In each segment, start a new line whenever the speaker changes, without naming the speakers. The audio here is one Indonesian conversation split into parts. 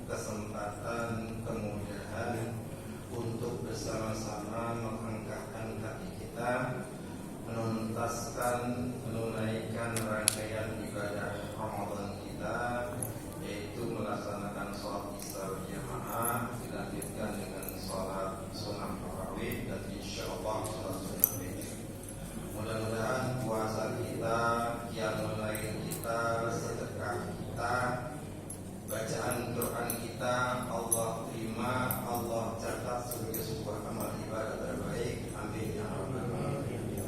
kesempatan, kemudahan untuk bersama-sama mengangkatkan kaki kita, menunaikan rangkaian ibadah Ramadan kita, yaitu melaksanakan sholat isya berjamaah, dilanjutkan dengan sholat sunnah tarawih, dan insyaallah sholat sunnah witir. Mudah-mudahan puasa kita, qiyamul lail kita, sedekah kita, bacaan Quran kita Allah terima, Allah catat sebagai sebuah amal ibadah terbaik. Amin ya rabbal alamin.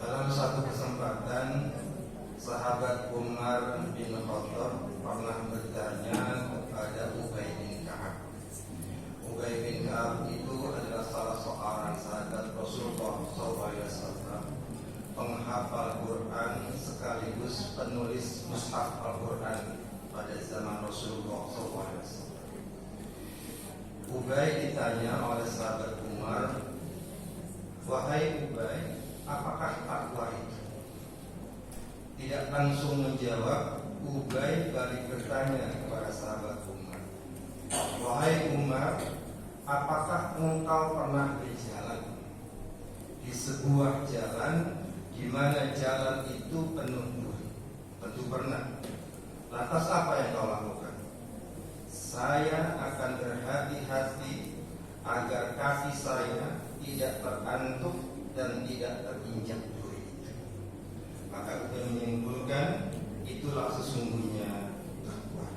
Dalam satu kesempatan, sahabat Umar bin Khattab pernah bertanya kepada Ubay bin Ka'ab. Ubay bin Ka'ab itu adalah salah seorang sahabat Rasulullah SAW, penghafal Quran sekaligus penulis mushaf Al-Quran pada zaman Rasulullah SAW. Ubay ditanya oleh sahabat Umar, "Wahai Ubay, apakah takwa itu?" Tidak langsung menjawab, Ubay balik bertanya kepada sahabat Umar, "Wahai Umar, apakah engkau pernah berjalan di sebuah jalan di mana jalan itu penuh duri?" Tentu pernah. Lantas apa yang kau lakukan? "Saya akan berhati-hati agar kaki saya tidak terantuk dan tidak terinjak duri itu." Maka kita menyimpulkan itulah sesungguhnya takwa.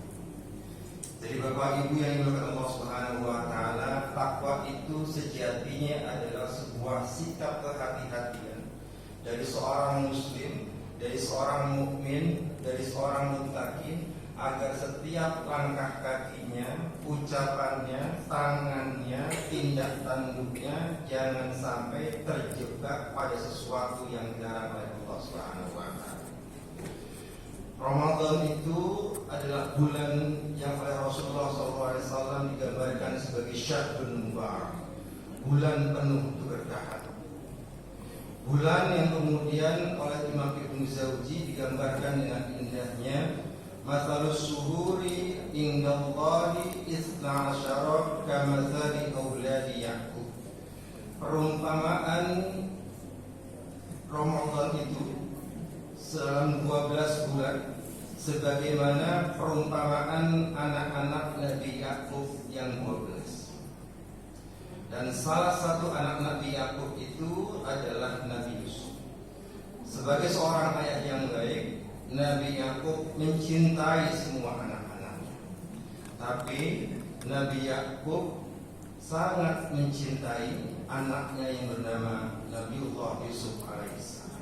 Jadi Bapak Ibu yang dimuliakan Allah Subhanahu wa taala, takwa itu sejatinya adalah sebuah sikap kehati-hatian dari seorang muslim, dari seorang mukmin, dari seorang muttaqin, agar setiap langkah kakinya, ucapannya, tangannya, tindak tanduknya jangan sampai terjebak pada sesuatu yang dilarang oleh Allah Subhanahu wa taala. Ramadan itu adalah bulan yang oleh Rasulullah SAW digambarkan sebagai syahrun mubarak, bulan penuh keberkahan. Bulan yang kemudian oleh Imam Ibnu Jauzi digambarkan dengan indahnya, "Matsalus syuhuri indallahi isna asyara kamatsali auladi Yaqub." Perumpamaan Ramadan itu dalam 12 bulan sebagaimana perumpamaan anak-anak Nabi Yakub yang 12. Dan salah satu anak Nabi Yakub itu adalah Nabi Yusuf. Sebagai seorang ayah yang baik, Nabi Yakub mencintai semua anak-anaknya. Tapi Nabi Yakub sangat mencintai anaknya yang bernama Nabiullah Yusuf alaihissalam.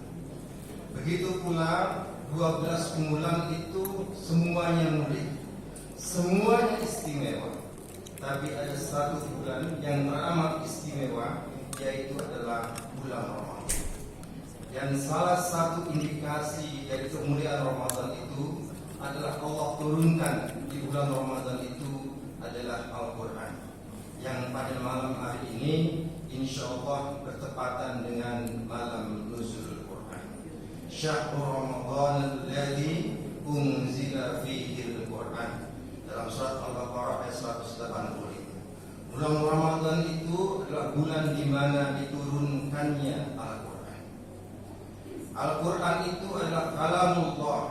Begitu pula 12 bulan itu semuanya mulia, semuanya istimewa. Tapi ada satu bulan yang teramat istimewa, yaitu adalah bulan Ramadan. Dan salah satu indikasi dari kemuliaan Ramadan itu adalah Allah turunkan di bulan Ramadan itu adalah Al-Quran, yang pada malam hari ini insyaallah bertepatan dengan malam nuzul Quran. Syahrul Ramadan alladzi unzila fihi al-Quran, dalam surat Al-Baqarah ayat 185. Bulan Ramadan itu adalah bulan di mana diturunkannya Al-Quran. Al-Quran itu adalah kalamullah,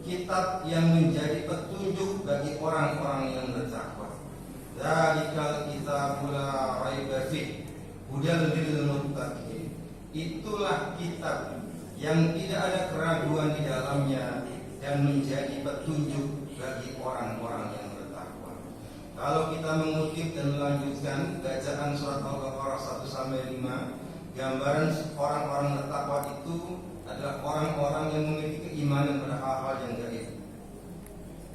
kitab yang menjadi petunjuk bagi orang-orang yang bertakwa. Dzalikal kitabul la raiba fihi hudan lil muttaqin. Itulah kitab yang tidak ada keraguan di dalamnya dan menjadi petunjuk bagi orang-orang yang bertakwa. Kalau kita mengutip dan melanjutkan bacaan surat Al-Baqarah 1-5, gambaran orang-orang bertakwa itu adalah orang-orang yang memiliki keimanan pada hal-hal yang gaib.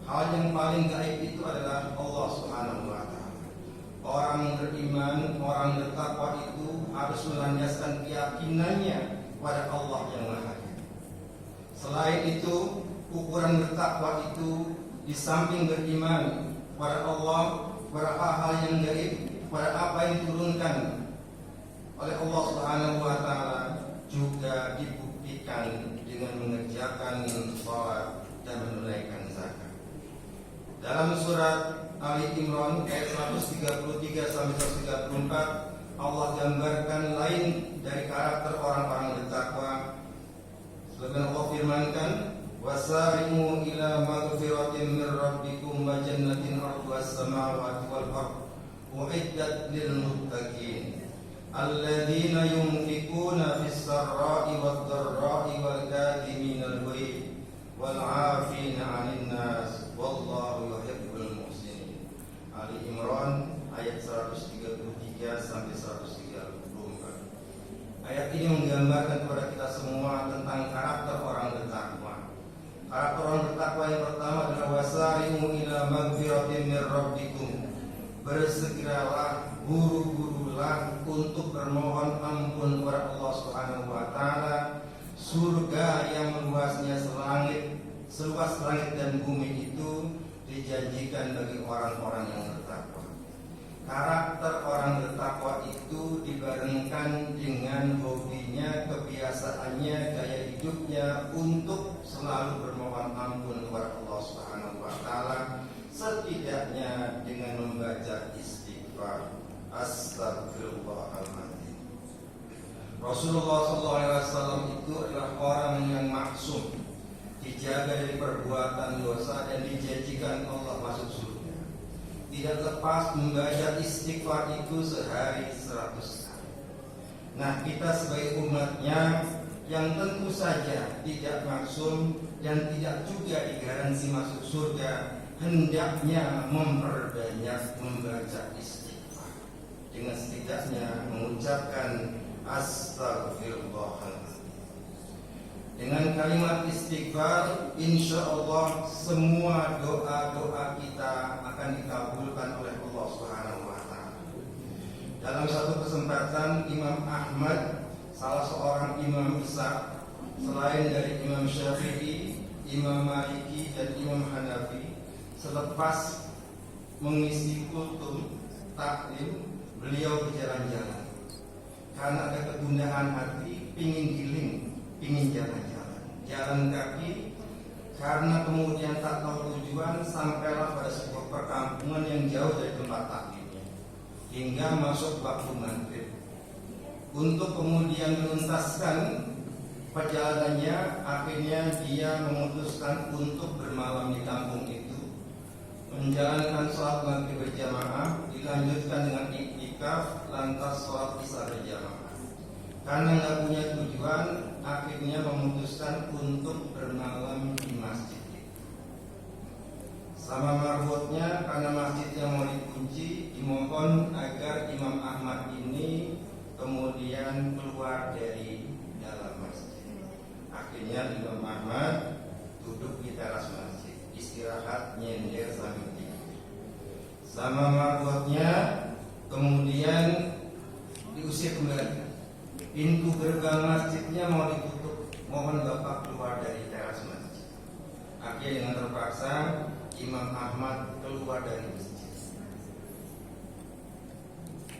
Hal yang paling gaib itu adalah Allah Subhanahu wa taala. Orang beriman, orang bertakwa itu harus melandaskan keyakinannya pada Allah yang Maha Esa. Selain itu, ukuran bertakwa itu di samping beriman pada Allah, pada hal-hal yang gaib, pada apa yang diturunkan oleh Allah Subhanahu wa taala, juga dibuktikan dengan mengerjakan salat dan menunaikan zakat. Dalam surat Ali Imran ayat 133 sampai 134, Allah gambarkan lain dari karakter orang-orang bertakwa. Sebagaimana Allah firmankan, wasari'u ila maghfiratin min rabbikum wa jannatin 'arduhas samawati wal ardh u'iddat lil muttaqin alladzina yunfiquna fis sarra'i wad dharra'i wal kadhiminal ghaiz wal 'afina 'anil nas wallahu yuhibbul muhsinin. Ali Imran ayat 133 sampai 134. Ayat ini menggambarkan kepada kita semua tentang karakter orang bertakwa. Karakter orang bertakwa yang pertama adalah wasari'u ila maghfiratin min rabbikum. Bersegeralah, buru-burulah untuk bermohon ampun kepada Allah Subhanahu wa taala. Surga yang luasnya seluas langit dan bumi itu dijanjikan bagi orang-orang yang bertakwa. Karakter orang bertakwa itu dibarengkan dengan hobinya, kebiasaannya, gaya hidupnya untuk selalu bermohon ampun kepada Allah Subhanahu wa taala, setidaknya dengan membaca istighfar, astagfirullahaladzim. Rasulullah SAW itu adalah orang yang maksum, dijaga dari perbuatan dosa dan dijanjikan Allah masuk surga. Tidak lepas membaca istighfar itu sehari 100 kali. Nah, kita sebagai umatnya yang tentu saja tidak maksum dan tidak juga digaransi masuk surga, hendaknya memperbanyak membaca istighfar dengan setidaknya mengucapkan astagfirullahaladzim. Dengan kalimat istighfar, insya Allah semua doa-doa kita akan dikabulkan oleh Allah Subhanahu wa taala. Dalam satu kesempatan, Imam Ahmad, salah seorang imam besar selain dari Imam Syafi'i, Imam Maliki dan Imam Hanafi, selepas mengisi kultum taklim, beliau berjalan-jalan karena ada kegundahan hati, pingin healing, pingin jalan kaki, karena kemudian tak tahu tujuan, sampailah pada sebuah perkampungan yang jauh dari tempat taklimnya, hingga masuk waktu maghrib. Untuk kemudian menuntaskan perjalanannya, akhirnya dia memutuskan untuk bermalam di kampung itu, menjalankan sholat maghrib berjamaah, dilanjutkan dengan iktikaf, lantas sholat isya berjamaah. Karena nggak punya tujuan, akhirnya memutuskan untuk bermalam di masjid itu. Sama marbotnya, karena masjidnya mau dikunci, dimohon agar Imam Ahmad ini kemudian keluar dari dalam masjid. Akhirnya Imam Ahmad duduk di teras masjid, istirahat, nyender sambil tidur. Sama marbotnya kemudian diusir kembali. Pintu gerbang masjidnya mau ditutup, mohon Bapak keluar dari teras masjid. Akhirnya dengan terpaksa Imam Ahmad keluar dari masjid.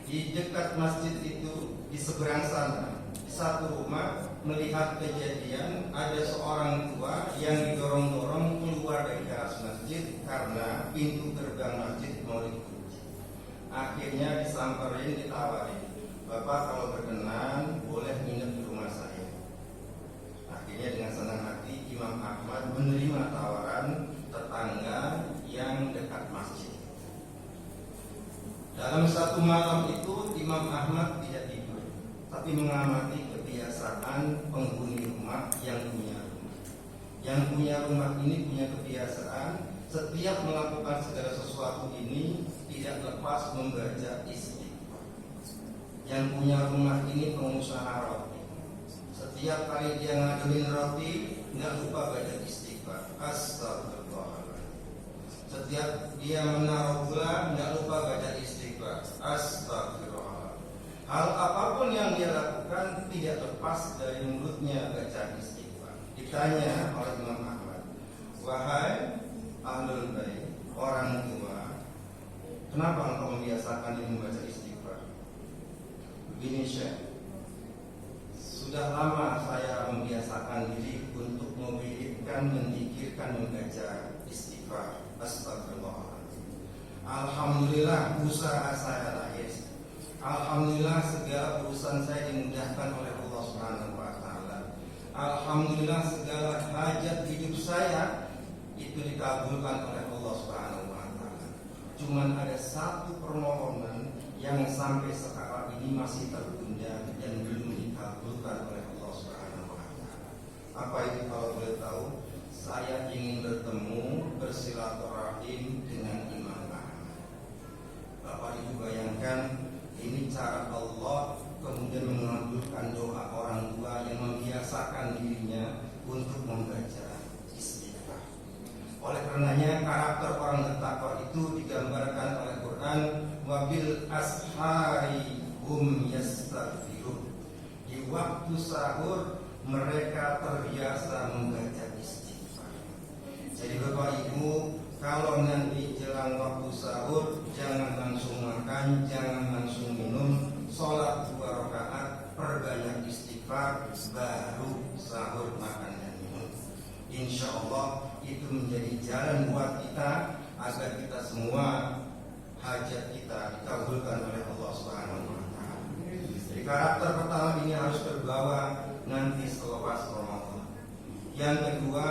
Di dekat masjid itu, di seberang sana, di satu rumah, melihat kejadian ada seorang tua yang didorong-dorong keluar dari teras masjid karena pintu gerbang masjid mau dikunci. Akhirnya disamperin, ditawarin, Bapak kalau berkenan boleh nginep di rumah saya. Akhirnya dengan senang hati Imam Ahmad menerima tawaran tetangga yang dekat masjid. Dalam satu malam itu Imam Ahmad tidak tidur, tapi mengamati kebiasaan penghuni rumah yang punya rumah. Yang punya rumah ini punya kebiasaan setiap melakukan segala sesuatu ini tidak lepas membaca istighfar. Yang punya rumah ini pengusaha roti. Setiap kali dia ngadelin roti, nggak lupa baca istighfar. Astagfirullahaladzim. Setiap dia menaruh gula, nggak lupa baca istighfar. Astagfirullahaladzim. Hal apapun yang dia lakukan tidak lepas dari mulutnya baca istighfar. Ditanya oleh Imam Ahmad, wahai ahlul bait, orang tua, kenapa engkau membiasakan dia membaca istighfar? Begini Syekh, sudah lama saya membiasakan diri untuk memikirkan, mendikirkan, membaca istighfar, astagfirullah. Alhamdulillah usaha saya laris. Alhamdulillah segala urusan saya dimudahkan oleh Allah Subhanahu wa taala. Alhamdulillah segala hajat hidup saya itu dikabulkan oleh Allah Subhanahu wa taala. Cuman ada satu permohonan yang sampai sekarang ini masih tertunda dan belum dikabulkan oleh Allah Subhanahu wa taala. Apa itu kalau boleh tahu? Saya ingin bertemu bersilaturahim dengan Imam Ahmad. Bapak Ibu bayangkan, ini cara Allah kemudian mengabulkan doa orang tua yang membiasakan dirinya untuk membaca istighfar. Oleh karenanya karakter orang bertakwa itu digambarkan oleh Quran, wabil ashari hum yastaghfirun. Di waktu sahur mereka terbiasa membaca istighfar. Jadi Bapak Ibu, kalau nanti jelang waktu sahur, jangan langsung makan, jangan langsung minum, sholat 2 rakaat, perbanyak istighfar, baru sahur makan dan minum. Insya Allah itu menjadi jalan buat kita agar kita semua hajat kita dikabulkan oleh Allah Subhanahu wa taala. Jadi karakter pertama ini harus terbawa nanti selepas Ramadan. Yang kedua,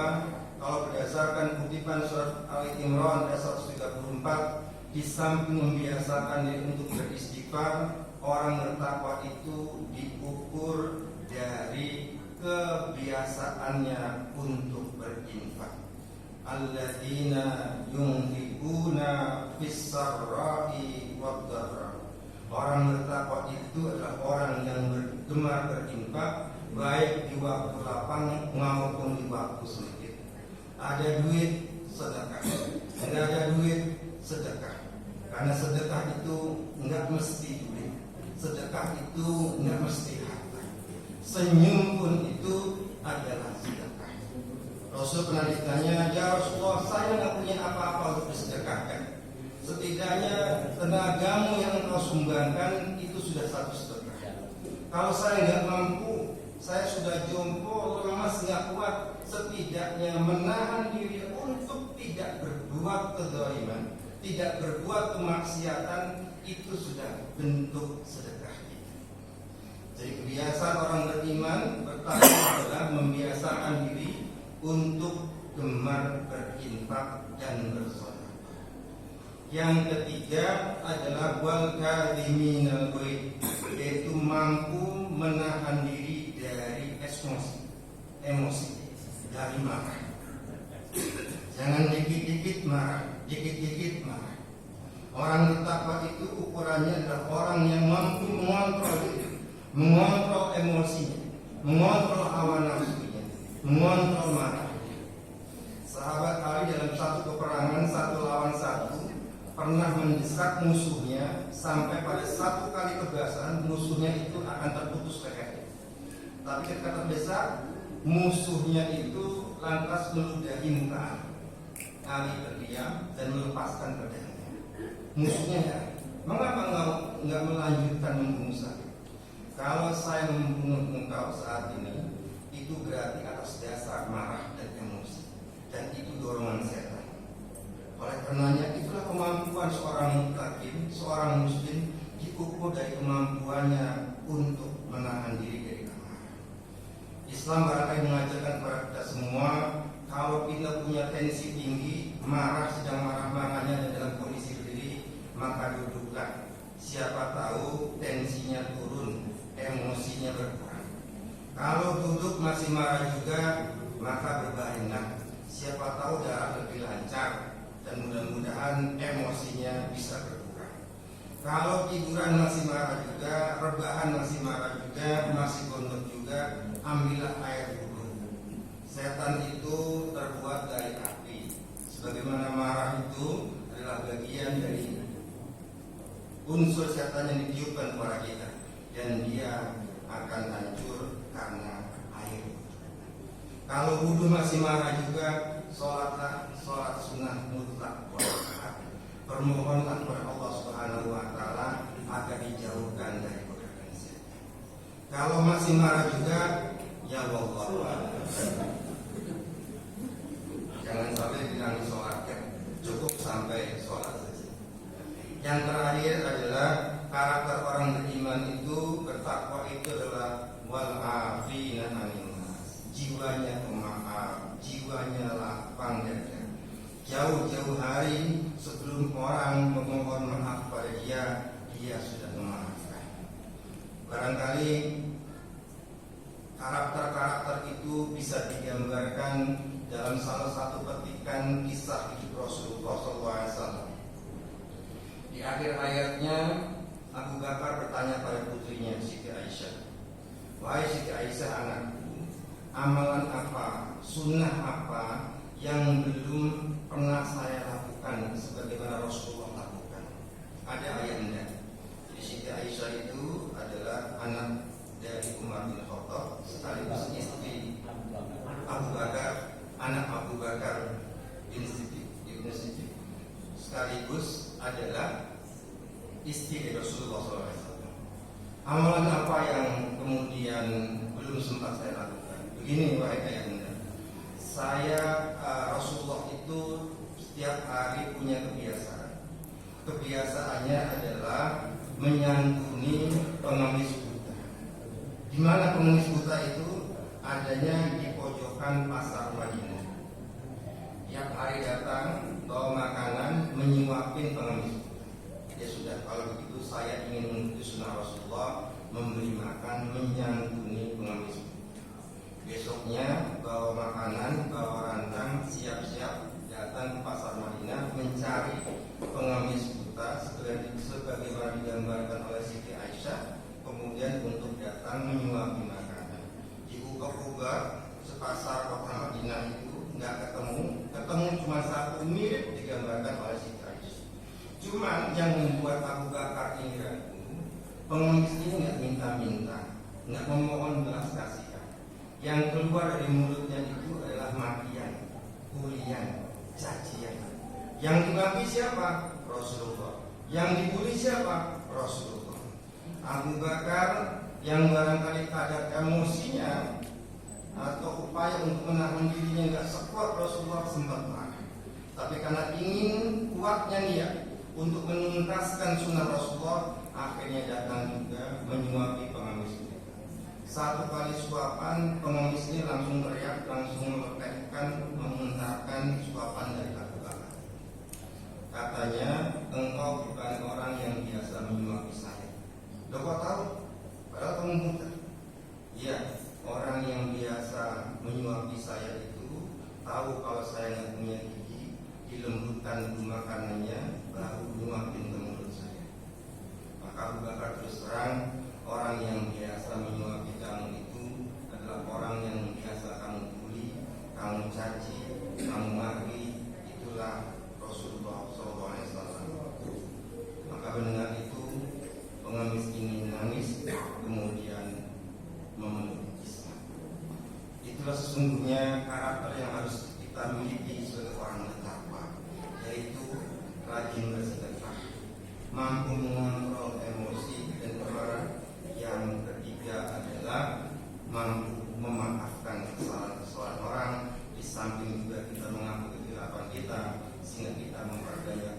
kalau berdasarkan kutipan surat Ali Imran ayat 134, di samping membiasakan diri untuk beristighfar, orang bertakwa itu diukur dari kebiasaannya untuk berinfak. Alladzina yunfiquna fis-sarra'i wad-dharra. Orang bertakwa itu adalah orang yang gemar berinfak, baik di waktu lapang maupun di waktu sempit. Ada duit sedekah, tidak ada duit sedekah. Karena sedekah itu enggak mesti duit, sedekah itu enggak mesti harta. Senyum pun itu adalah sedekah. Rasul pernah ditanya, ya Rasulullah, saya enggak punya apa-apa untuk disedekahkan. Setidaknya tenagamu yang engkau sumbangkan itu sudah satu sedekah. Kalau saya enggak mampu, saya sudah jompo, lemas, enggak kuat, setidaknya menahan diri untuk tidak berbuat kezaliman, tidak berbuat kemaksiatan, itu sudah bentuk sedekah kita. Jadi kebiasaan orang beriman bertakwa adalah membiasakan diri untuk gemar berinfak dan bersedekah. Yang ketiga adalah wal kadhiminal ghaid, yaitu mampu menahan diri dari emosi dari marah. Jangan dikit-dikit marah, dikit-dikit marah. Orang bertakwa itu ukurannya adalah orang yang mampu mengontrol diri, mengontrol emosinya, mengontrol hawa nafsunya, mengontrol marah. Sahabat Ali dalam satu peperangan 1 lawan 1 pernah mendesak musuhnya sampai pada 1 kali kebiasaan musuhnya itu akan terputus lehernya. Tapi ketika terdesak, musuhnya itu lantas meludahi muka Ali berdiam dan melepaskan pedangnya. Musuhnya ya, mengapa enggak melanjutkan membunuh saya? Kalau saya membunuh engkau saat ini, itu berarti atas dasar marah dan emosi, dan itu dorongan setan. Oleh karenanya itulah kemampuan seorang muttaqin, seorang muslim diukur dari kemampuannya untuk menahan diri dari amarah. Islam barangkali mengajarkan kepada kita semua, kalau kita punya tensi tinggi, marah sedang marah-marahnya dalam kondisi berdiri, maka duduklah. Siapa tahu tensinya turun, emosinya berkurang. Kalau duduk masih marah juga, maka berbaringlah. Siapa tahu darah lebih lancar dan mudah-mudahan emosinya bisa berkurang. Kalau tiduran masih marah juga, rebahan masih marah juga, masih gondok juga, ambillah air wudhu. Setan itu terbuat dari api. Sebagaimana marah itu adalah bagian dari unsur setan yang ditiupkan kepada kita, dan dia akan hancur karena air. Kalau wudhu masih marah juga, sholatlah sholat sunnah mutlak bermohonlah kepada Allah Subhanahu wa taala agar dijauhkan dari godaan setan. Kalau masih marah juga, ya Allah, jangan sampai bilang sholat, cukup sampai sholat saja. Yang terakhir adalah karakter orang beriman itu, bertakwa itu adalah wal afina anin nas. Jiwanya pemaaf, jiwanya lapang dada. Jauh-jauh hari sebelum orang memohon maaf pada dia sudah memaafkan. Barangkali karakter-karakter itu bisa digambarkan dalam salah satu petikan kisah hidup Rasulullah SAW. Di akhir ayatnya, Abu Bakar bertanya pada putrinya Siti Aisyah, "Wahai Siti Aisyah anakku, amalan apa, sunnah apa yang belum pernah saya lakukan sebagaimana Rasulullah lakukan?" Ada ayatnya. Jadi Siti Aisyah itu adalah anak dari Umar bin Khattab sekaligus istri Abu Bakar, anak Abu Bakar bin Siddiq, sekaligus adalah istri Rasulullah SAW. Amalan apa yang kemudian belum sempat saya lakukan? Begini wahai ayahanda, saya Rasulullah itu setiap hari punya kebiasaan. Kebiasaannya adalah menyantuni pengemis buta. Di mana pengemis buta itu adanya di pojokan pasar Madinah. Tiap hari datang bawa makanan, menyuapin pengemis buta. Ya sudah, kalau begitu saya ingin mengikuti sunnah Rasulullah, memberi makan, menyantuni pengemis buta. Besoknya bawa makanan, bawa rantang, siap-siap datang ke pasar Madinah mencari pengemis buta sebagaimana digambarkan oleh Siti Aisyah, kemudian untuk datang menyuapi makanan. Dibuka-buka sepasar kota Madinah itu nggak ketemu cuma satu mirip digambarkan oleh Siti Aisyah. Cuma yang membuat Abu Bakar ini ragu, pengemis ini nggak minta-minta, nggak memohon belas kasihan. Yang keluar dari mulutnya itu adalah makian, bulian, cacian. Yang dimaki siapa? Rasulullah. Yang dibuli siapa? Rasulullah. Abu Bakar yang barangkali kadar emosinya atau upaya untuk menahan dirinya nggak sekuat Rasulullah sempat marah. Tapi karena ingin kuatnya niat untuk menuntaskan sunnah Rasulullah, akhirnya datang juga menyuapi pengemis itu. Satu kali suapan, pengemis ini langsung teriak, langsung melepaskan, memuntahkan suapan dari Abu Bakar. Katanya, engkau bukan orang yang biasa menyuapi saya. Loh kok tahu? Padahal kamu buta. Iya, orang yang biasa menyuapi saya itu tahu kalau saya nggak punya gigi, dilembutkan dulu makanannya, baru nyuapin ke mulut saya. Maka Abu Bakar terus terang, orang yang biasa menyuapi kamu itu adalah orang yang biasa kamu bully, kamu caci, kamu maki. Itulah Rasulullah SAW. Maka mendengar itu, pengemis ini nangis, kemudian memeluk Islam. Itulah sesungguhnya karakter yang harus kita miliki sebagai orang bertakwa, yaitu rajin bersedekah, mampu mengontrol emosi dan amarah. Yang ketiga adalah mampu memaafkan kesalahan-kesalahan orang, di samping juga kita mengaku kekhilapan kita, sehingga kita memperbanyak